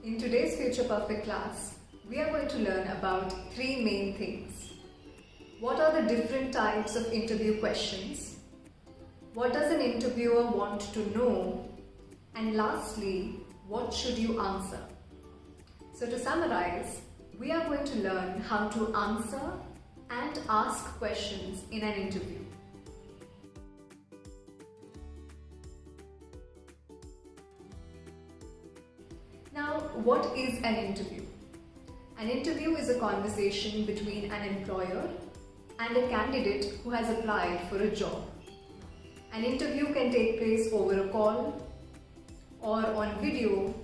In today's Future Perfect class, we are going to learn about three main things. What are the different types of interview questions? What does an interviewer want to know? And lastly, what should you answer? So to summarize, we are going to learn how to answer and ask questions in an interview. Now, what is an interview? An interview is a conversation between an employer and a candidate who has applied for a job. An interview can take place over a call, or on video,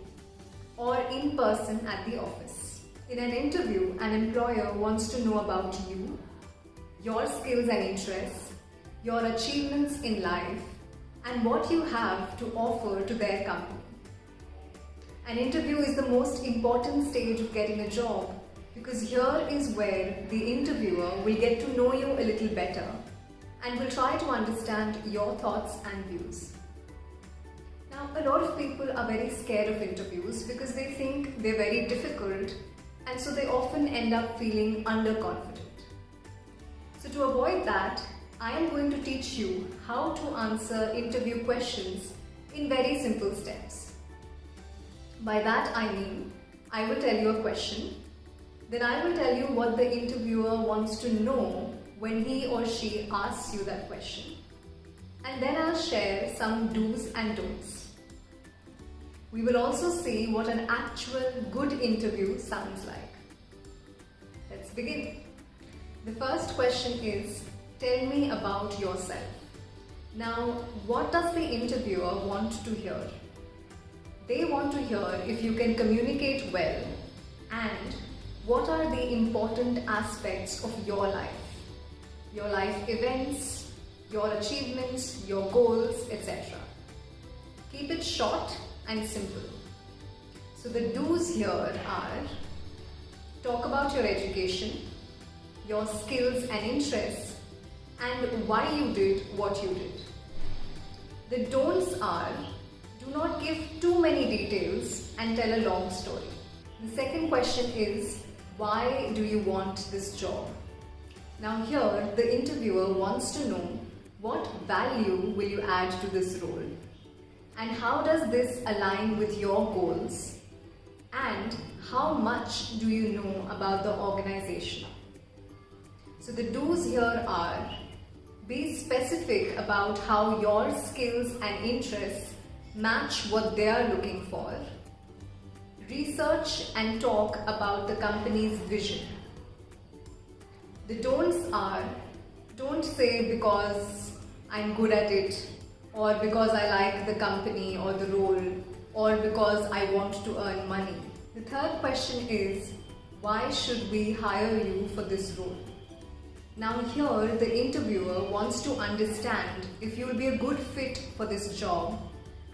or in person at the office. In an interview, an employer wants to know about you, your skills and interests, your achievements in life, and what you have to offer to their company. An interview is the most important stage of getting a job because here is where the interviewer will get to know you a little better and will try to understand your thoughts and views. Now, a lot of people are very scared of interviews because they think they're very difficult, and so they often end up feeling underconfident. So to avoid that, I am going to teach you how to answer interview questions in very simple steps. By that I mean, I will tell you a question, then I will tell you what the interviewer wants to know when he or she asks you that question, and then I'll share some do's and don'ts. We will also see what an actual good interview sounds like. Let's begin. The first question is, tell me about yourself. Now, what does the interviewer want to hear? They want to hear if you can communicate well and what are the important aspects of your life events, your achievements, your goals, etc. Keep it short and simple. So the do's here are: talk about your education, your skills and interests, and why you did what you did. The don'ts are: do not give too many details and tell a long story. The second question is, why do you want this job? Now here, the interviewer wants to know what value will you add to this role and how does this align with your goals and how much do you know about the organization. So the do's here are: be specific about how your skills and interests match what they are looking for. Research and talk about the company's vision. The don'ts are: don't say because I'm good at it, or because I like the company or the role, or because I want to earn money. The third question is, why should we hire you for this role? Now here, the interviewer wants to understand if you will be a good fit for this job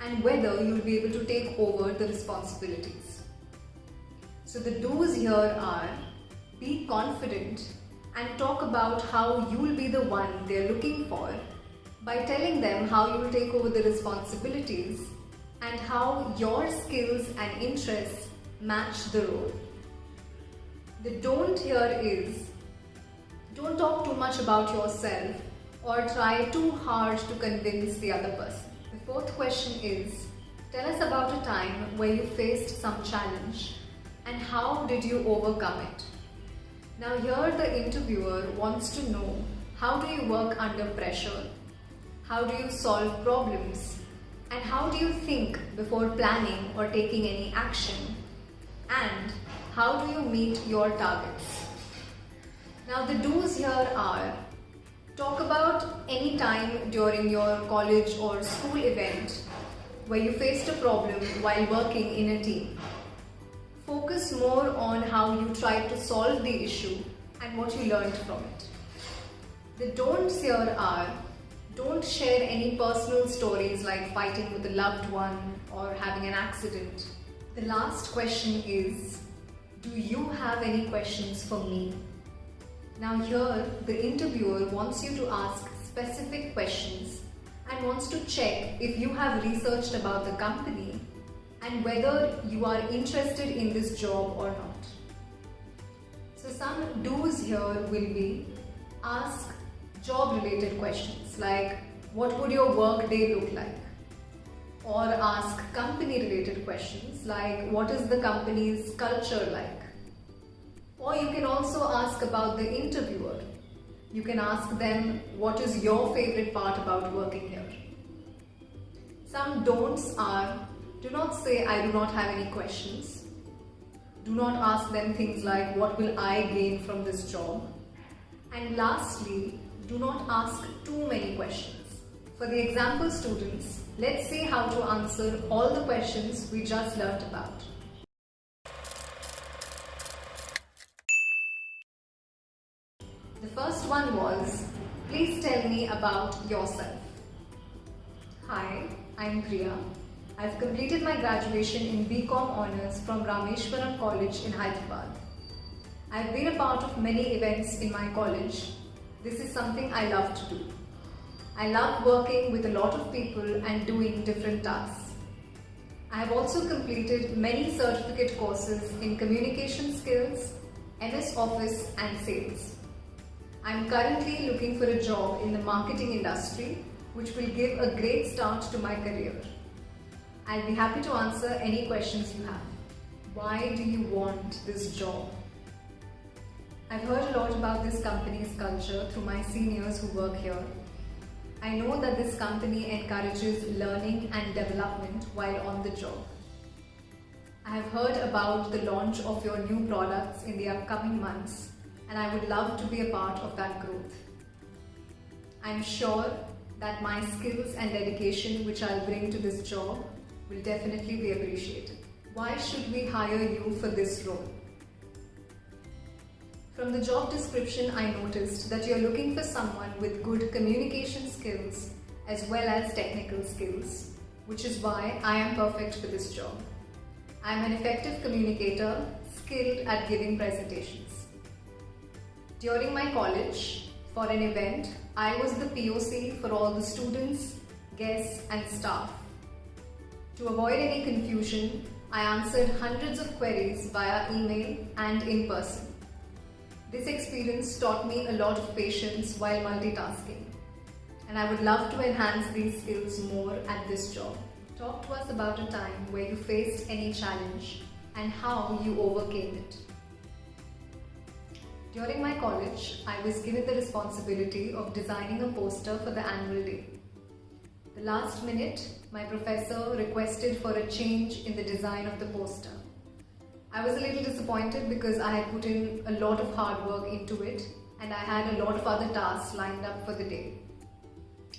and whether you will be able to take over the responsibilities. So the do's here are: be confident and talk about how you will be the one they are looking for by telling them how you will take over the responsibilities and how your skills and interests match the role. The don't here is: don't talk too much about yourself or try too hard to convince the other person. The fourth question is, tell us about a time where you faced some challenge and how did you overcome it. Now here, the interviewer wants to know, how do you work under pressure, how do you solve problems, and how do you think before planning or taking any action, and how do you meet your targets. Now the do's here are: talk about any time during your college or school event where you faced a problem while working in a team. Focus more on how you tried to solve the issue and what you learned from it. The don'ts here are: don't share any personal stories like fighting with a loved one or having an accident. The last question is, do you have any questions for me? Now here, the interviewer wants you to ask specific questions and wants to check if you have researched about the company and whether you are interested in this job or not. So some do's here will be: ask job related questions like what would your work day look like? Or ask company related questions like what is the company's culture like? Or you can also ask about the interviewer. You can ask them what is your favorite part about working here. Some don'ts are: do not say I do not have any questions. Do not ask them things like what will I gain from this job? And lastly, do not ask too many questions. For the example students, let's see how to answer all the questions we just learnt about. The first one was, please tell me about yourself. Hi, I'm Priya. I've completed my graduation in BCom Honours from Rameshwaram College in Hyderabad. I've been a part of many events in my college. This is something I love to do. I love working with a lot of people and doing different tasks. I have also completed many certificate courses in communication skills, MS Office and sales. I am currently looking for a job in the marketing industry, which will give a great start to my career. I'll be happy to answer any questions you have. Why do you want this job? I've heard a lot about this company's culture through my seniors who work here. I know that this company encourages learning and development while on the job. I have heard about the launch of your new products in the upcoming months, and I would love to be a part of that growth. I'm sure that my skills and dedication which I'll bring to this job will definitely be appreciated. Why should we hire you for this role? From the job description, I noticed that you're looking for someone with good communication skills as well as technical skills, which is why I am perfect for this job. I am an effective communicator, skilled at giving presentations. During my college, for an event, I was the POC for all the students, guests and staff. To avoid any confusion, I answered hundreds of queries via email and in person. This experience taught me a lot of patience while multitasking, and I would love to enhance these skills more at this job. Talk to us about a time where you faced any challenge and how you overcame it. During my college, I was given the responsibility of designing a poster for the annual day. The last minute, my professor requested for a change in the design of the poster. I was a little disappointed because I had put in a lot of hard work into it and I had a lot of other tasks lined up for the day.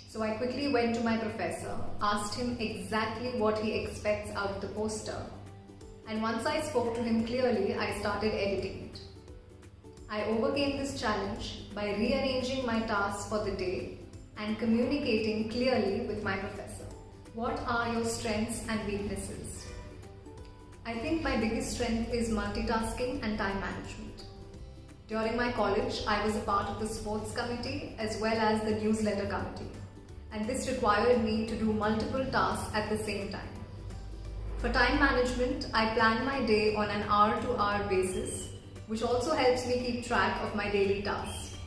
So I quickly went to my professor, asked him exactly what he expects out of the poster, and once I spoke to him clearly, I started editing it. I overcame this challenge by rearranging my tasks for the day and communicating clearly with my professor. What are your strengths and weaknesses? I think my biggest strength is multitasking and time management. During my college, I was a part of the sports committee as well as the newsletter committee, and this required me to do multiple tasks at the same time. For time management, I plan my day on an hour-to-hour basis, which also helps me keep track of my daily tasks.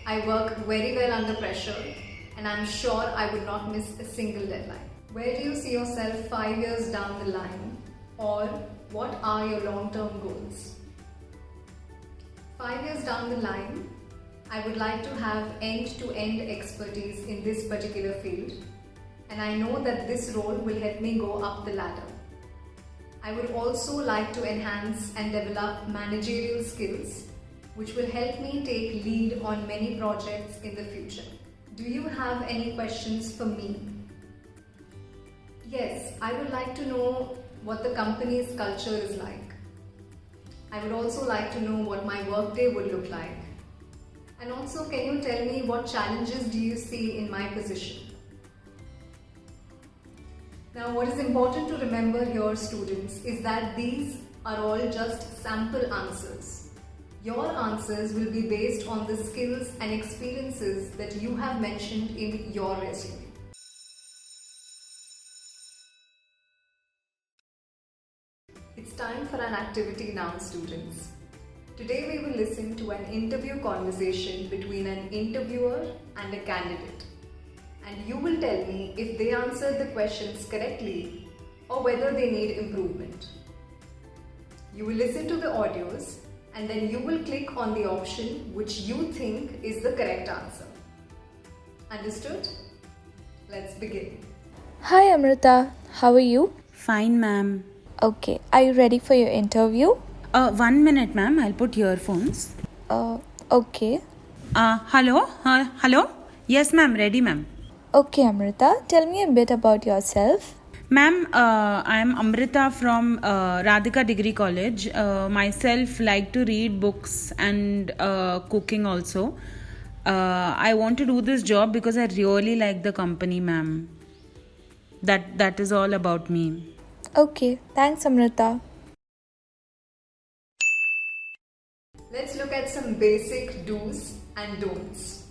I work very well under pressure, and I'm sure I would not miss a single deadline. Where do you see yourself 5 years down the line? Or what are your long-term goals? 5 years down the line, I would like to have end-to-end expertise in this particular field, and I know that this role will help me go up the ladder. I would also like to enhance and develop managerial skills, which will help me take lead on many projects in the future. Do you have any questions for me? Yes, I would like to know what the company's culture is like. I would also like to know what my workday would look like. And also, can you tell me what challenges do you see in my position? Now, what is important to remember here, students, is that these are all just sample answers. Your answers will be based on the skills and experiences that you have mentioned in your resume. for an activity now, students. Today we will listen to an interview conversation between an interviewer and a candidate. And you will tell me if they answered the questions correctly or whether they need improvement. You will listen to the audios and then you will click on the option which you think is the correct answer. Understood? Let's begin. Hi Amrita, how are you? Fine, ma'am. Okay, are you ready for your interview? 1 minute, ma'am. I'll put earphones. Okay. Hello? Hello? Yes, ma'am. Ready, ma'am. Okay, Amrita, tell me a bit about yourself. Ma'am, I'm Amrita from Radhika Degree College. Myself like to read books and cooking also. I want to do this job because I really like the company, ma'am. That is all about me. Okay, thanks Amrita. Let's look at some basic do's and don'ts.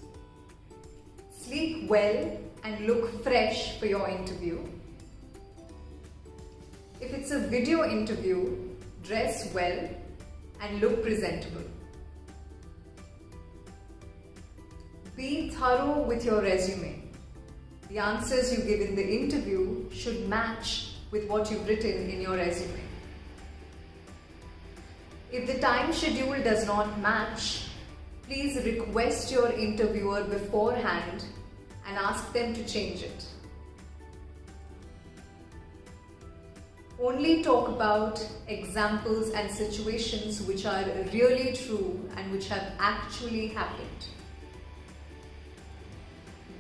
Sleep well and look fresh for your interview. If it's a video interview, dress well and look presentable. Be thorough with your resume. The answers you give in the interview should match with what you've written in your resume. If the time schedule does not match, please request your interviewer beforehand and ask them to change it. Only talk about examples and situations which are really true and which have actually happened.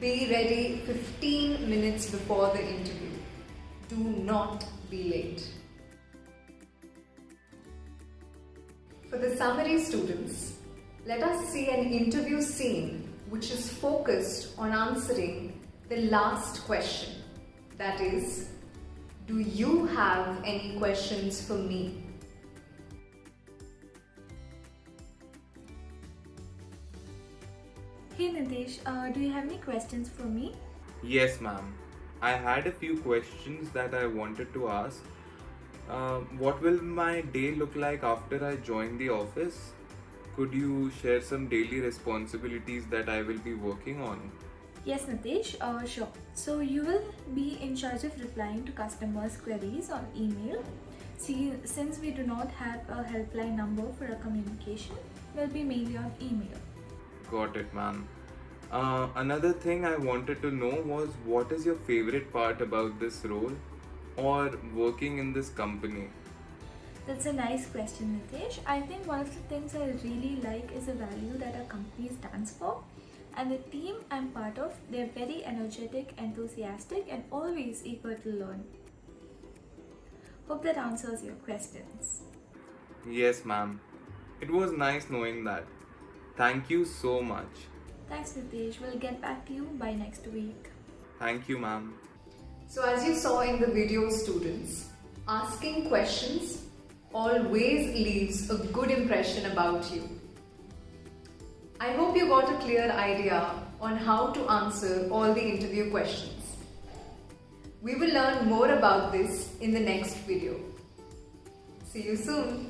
Be ready 15 minutes before the interview. Do not be late. For the summary students, let us see an interview scene which is focused on answering the last question. That is, do you have any questions for me? Hey Nitesh, do you have any questions for me? Yes, ma'am. I had a few questions that I wanted to ask. What will my day look like after I join the office? Could you share some daily responsibilities that I will be working on? Yes Nitesh, sure. So you will be in charge of replying to customers' queries on email. See, since we do not have a helpline number for our communication, we'll be mainly on email. Got it, ma'am. Another thing I wanted to know was what is your favorite part about this role or working in this company? That's a nice question, Nitesh. I think one of the things I really like is the value that our company stands for. And the team I'm part of, they're very energetic, enthusiastic, and always eager to learn. Hope that answers your questions. Yes, ma'am. It was nice knowing that. Thank you so much. Thanks, Nitesh. We'll get back to you by next week. Thank you, ma'am. So as you saw in the video, students, asking questions always leaves a good impression about you. I hope you got a clear idea on how to answer all the interview questions. We will learn more about this in the next video. See you soon.